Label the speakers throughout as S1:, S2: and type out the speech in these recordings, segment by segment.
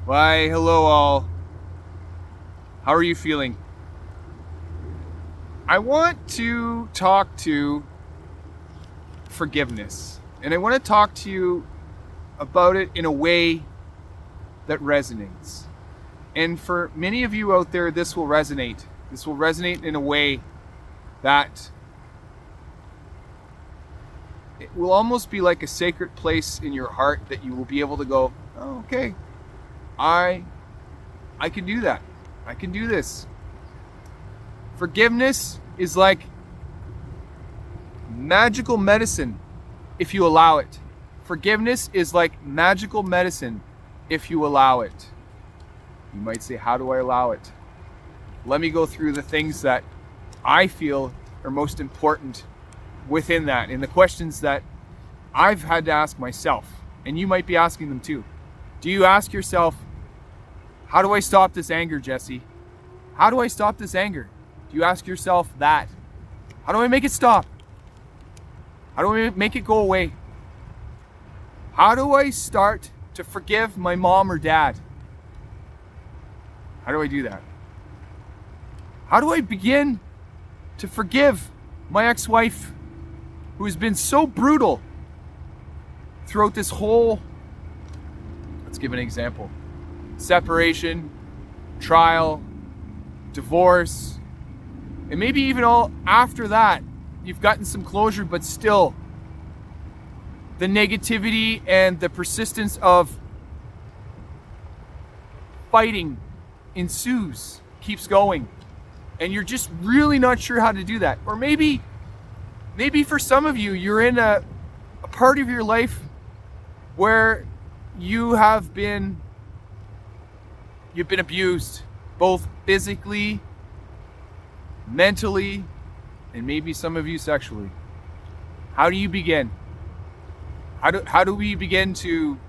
S1: Why, hello all. How are you feeling? I want to talk to forgiveness. And I want to talk to you about it in a way that resonates. And for many of you out there, this will resonate. This will resonate in a way that it will almost be like a sacred place in your heart that you will be able to go, oh, okay, I can do that. I can do this. Forgiveness is like magical medicine if you allow it. Forgiveness is like magical medicine if you allow it. You might say, how do I allow it? Let me go through the things that I feel are most important within that, and the questions that I've had to ask myself, and you might be asking them too. Do you ask yourself, how do I stop this anger, Jesse? How do I stop this anger? Do you ask yourself that? How do I make it stop? How do I make it go away? How do I start to forgive my mom or dad? How do I do that? How do I begin to forgive my ex-wife who has been so brutal throughout this whole, let's give an example, separation, trial, divorce, and maybe even all after that, you've gotten some closure, but still the negativity and the persistence of fighting ensues, keeps going, and you're just really not sure how to do that. Or maybe for some of you, you're in a part of your life where you've been abused, both physically, mentally, and maybe some of you sexually. How do you begin? How do we begin to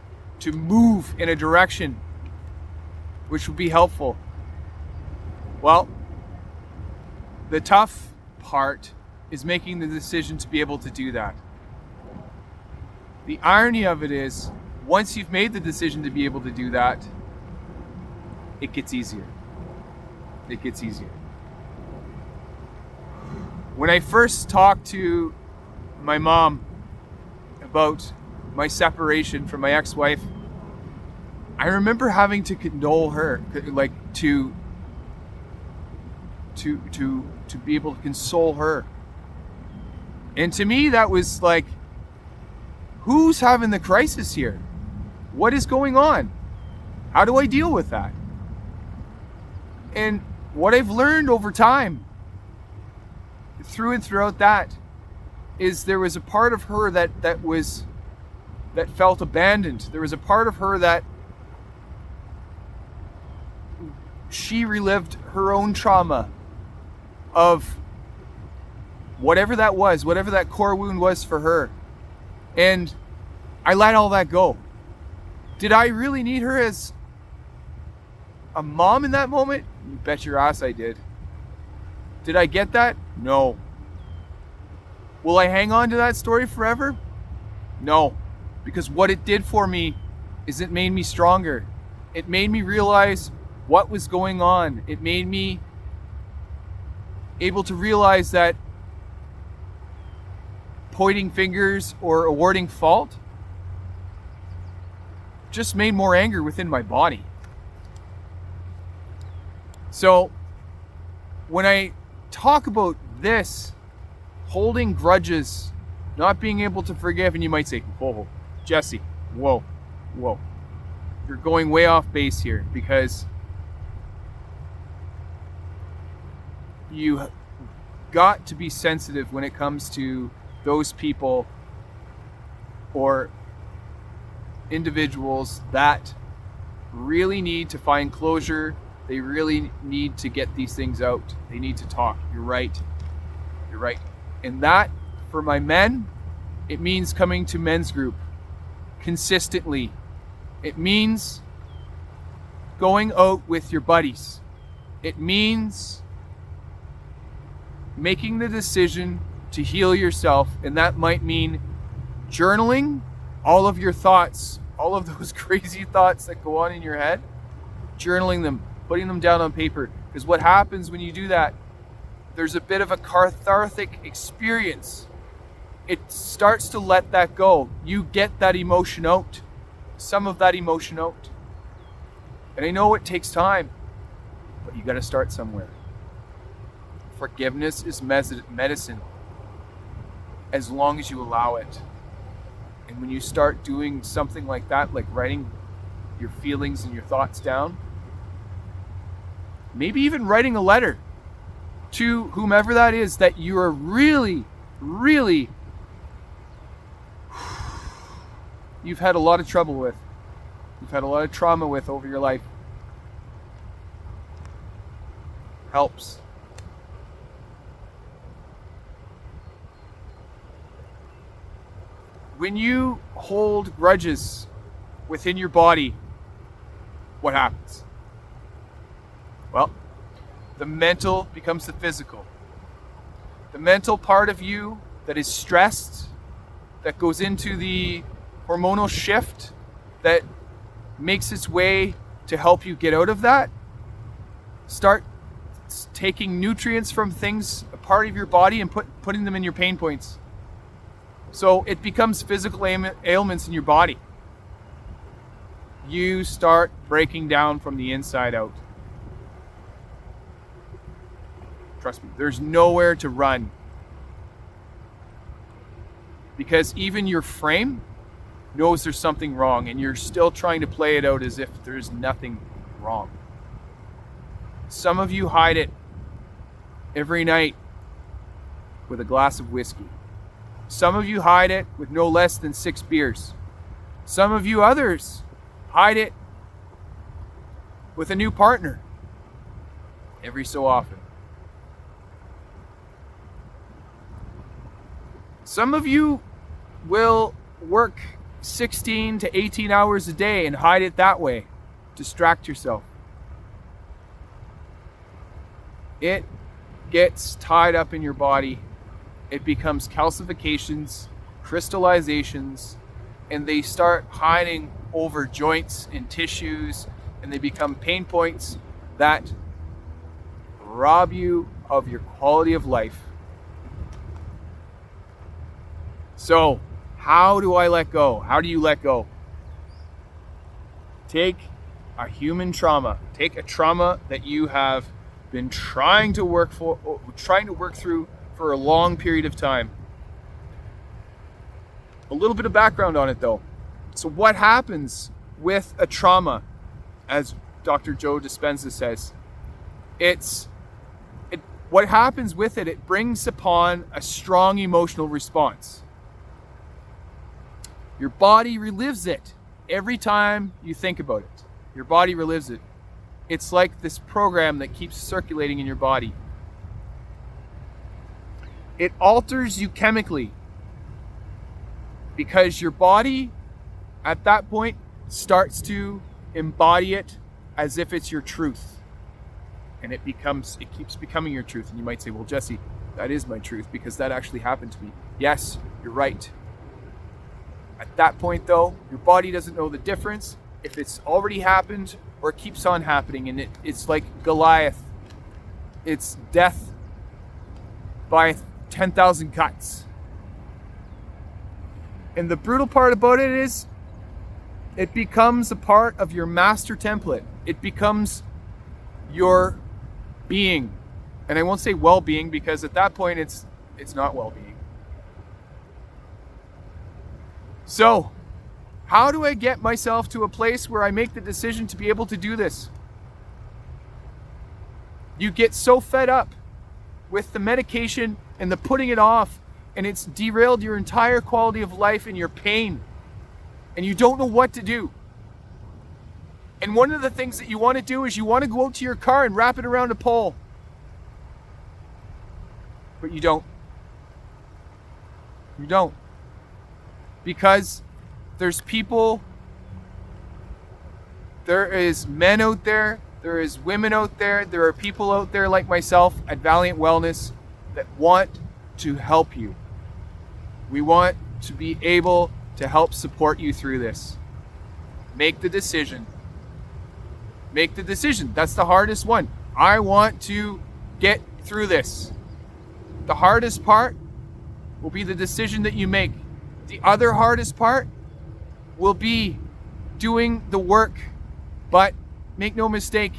S1: move in a direction which would be helpful? Well, the tough part is making the decision to be able to do that. The irony of it is, once you've made the decision to be able to do that, it gets easier. It gets easier. When I first talked to my mom about my separation from my ex-wife, I remember having to condole her, like to be able to console her. And to me, that was like, who's having the crisis here? What is going on? How do I deal with that? And what I've learned over time, through and throughout that, is there was a part of her that felt abandoned. There was a part of her that she relived her own trauma of whatever that was, whatever that core wound was for her. And I let all that go. Did I really need her as a mom in that moment? You bet your ass I did. Did I get that? No. Will I hang on to that story forever? No. Because what it did for me is it made me stronger. It made me realize what was going on. It made me able to realize that pointing fingers or awarding fault just made more anger within my body. So when I talk about this, holding grudges, not being able to forgive, and you might say, whoa, Jesse, whoa, you're going way off base here, because you got to be sensitive when it comes to those people or individuals that really need to find closure. They really need to get these things out. They need to talk. You're right. And that, for my men, it means coming to men's group consistently. It means going out with your buddies. It means making the decision to heal yourself, and that might mean journaling all of your thoughts, all of those crazy thoughts that go on in your head. journaling them, putting them down on paper. Because what happens when you do that, there's a bit of a cathartic experience. It starts to let that go. You get that emotion out, some of that emotion out. And I know it takes time, but you got to start somewhere. Forgiveness is medicine, as long as you allow it. And when you start doing something like that, like writing your feelings and your thoughts down, maybe even writing a letter to whomever that is that you are really, really, you've had a lot of trouble with, you've had a lot of trauma with over your life, helps. When you hold grudges within your body, what happens? Well, the mental becomes the physical. The mental part of you that is stressed, that goes into the hormonal shift, that makes its way to help you get out of that, start taking nutrients from things, a part of your body, and putting them in your pain points. So it becomes physical ailments in your body. You start breaking down from the inside out. Trust me, there's nowhere to run. Because even your frame knows there's something wrong, and you're still trying to play it out as if there's nothing wrong. Some of you hide it every night with a glass of whiskey. Some of you hide it with no less than 6 beers. Some of you others hide it with a new partner every so often. Some of you will work 16 to 18 hours a day and hide it that way. Distract yourself. It gets tied up in your body. It becomes calcifications, crystallizations, and they start hiding over joints and tissues, and they become pain points that rob you of your quality of life. So, how do I let go? How do you let go? Take a human trauma. Take a trauma that you have been trying to work through for a long period of time. A little bit of background on it though. So what happens with a trauma, as Dr. Joe Dispenza says, what happens with it, it brings upon a strong emotional response. Your body relives it every time you think about it. Your body relives it. It's like this program that keeps circulating in your body. It alters you chemically because your body at that point starts to embody it as if it's your truth. And it keeps becoming your truth. And you might say, well, Jesse, that is my truth because that actually happened to me. Yes, you're right. At that point though, your body doesn't know the difference if it's already happened or it keeps on happening. And it's like Goliath. It's death by 10,000 cuts. And the brutal part about it is it becomes a part of your master template. It becomes your being. And I won't say well-being because at that point it's not well-being. So, how do I get myself to a place where I make the decision to be able to do this? You get so fed up with the medication and the putting it off, and it's derailed your entire quality of life and your pain, and you don't know what to do. And one of the things that you want to do is you want to go out to your car and wrap it around a pole. But you don't. You don't. Because there's people, there is men out there, there is women out there, there are people out there like myself at Valiant Wellness that want to help you. We want to be able to help support you through this. Make the decision. Make the decision. That's the hardest one. I want to get through this. The hardest part will be the decision that you make. The other hardest part will be doing the work. But make no mistake,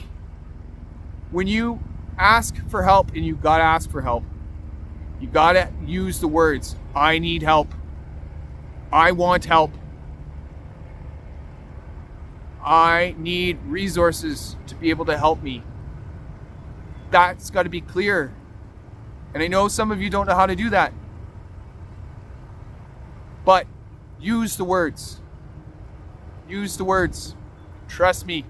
S1: when you ask for help, and you gotta ask for help, you gotta use the words, I need help. I want help. I need resources to be able to help me. That's got to be clear. And I know some of you don't know how to do that. But use the words. Use the words. Trust me.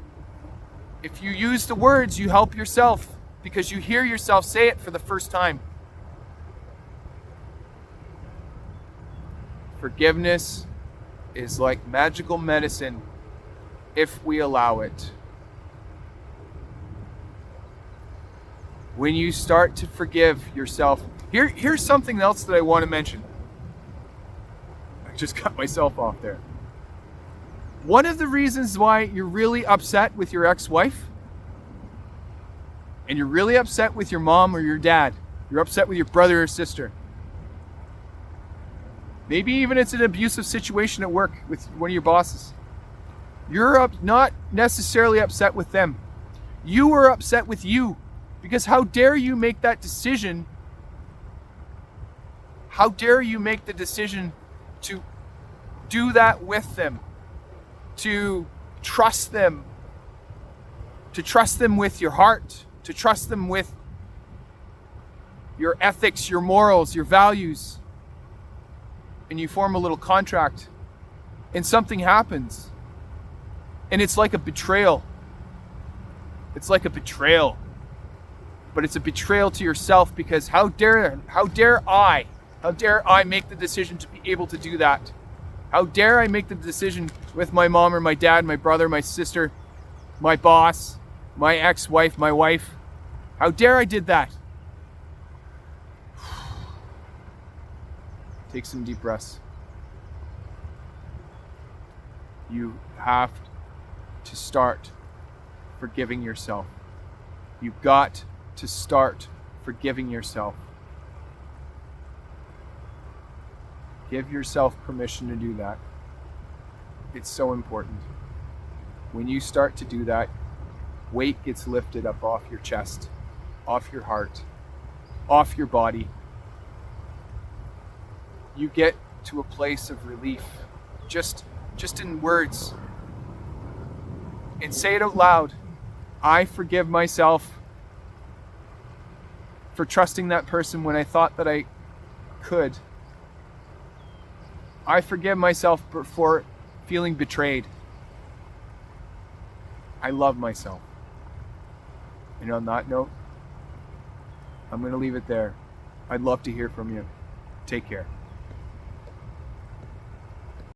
S1: If you use the words, you help yourself because you hear yourself say it for the first time. Forgiveness is like magical medicine if we allow it. When you start to forgive yourself, here's something else that I want to mention. I just cut myself off there. One of the reasons why you're really upset with your ex-wife, and you're really upset with your mom or your dad, you're upset with your brother or sister, maybe even it's an abusive situation at work with one of your bosses. You're not necessarily upset with them. You are upset with you. Because how dare you make that decision? How dare you make the decision to do that with them? To trust them. To trust them with your heart. To trust them with your ethics, your morals, your values. And you form a little contract. And something happens. And it's like a betrayal. It's like a betrayal. But it's a betrayal to yourself because how dare I make the decision to be able to do that? How dare I make the decision with my mom or my dad, my brother, my sister, my boss, my ex-wife, my wife? How dare I did that? Take some deep breaths. You have to start forgiving yourself. You've got to start forgiving yourself. Give yourself permission to do that. It's so important. When you start to do that, weight gets lifted up off your chest, off your heart, off your body. You get to a place of relief, just in words. And say it out loud. I forgive myself for trusting that person when I thought that I could. I forgive myself for feeling betrayed. I love myself. And on that note, I'm going to leave it there. I'd love to hear from you. Take care.